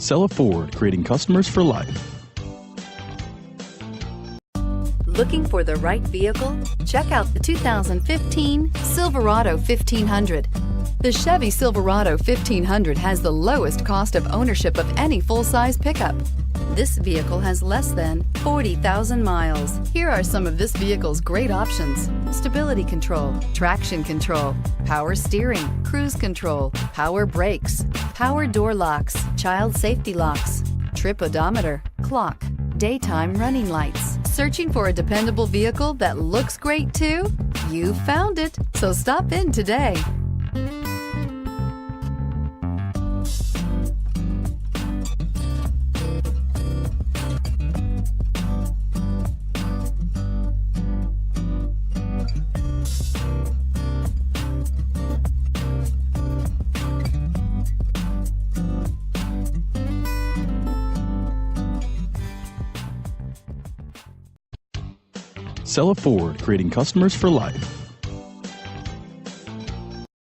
Cella Ford, creating customers for life. Looking for the right vehicle? Check out the 2015 Silverado 1500. The Chevy Silverado 1500 has the lowest cost of ownership of any full-size pickup. This vehicle has less than 40,000 miles. Here are some of this vehicle's great options: stability control, traction control, power steering, cruise control, power brakes, power door locks, child safety locks, trip odometer, clock, daytime running lights. Searching for a dependable vehicle that looks great too? You found it, so stop in today. Cella Ford, creating customers for life.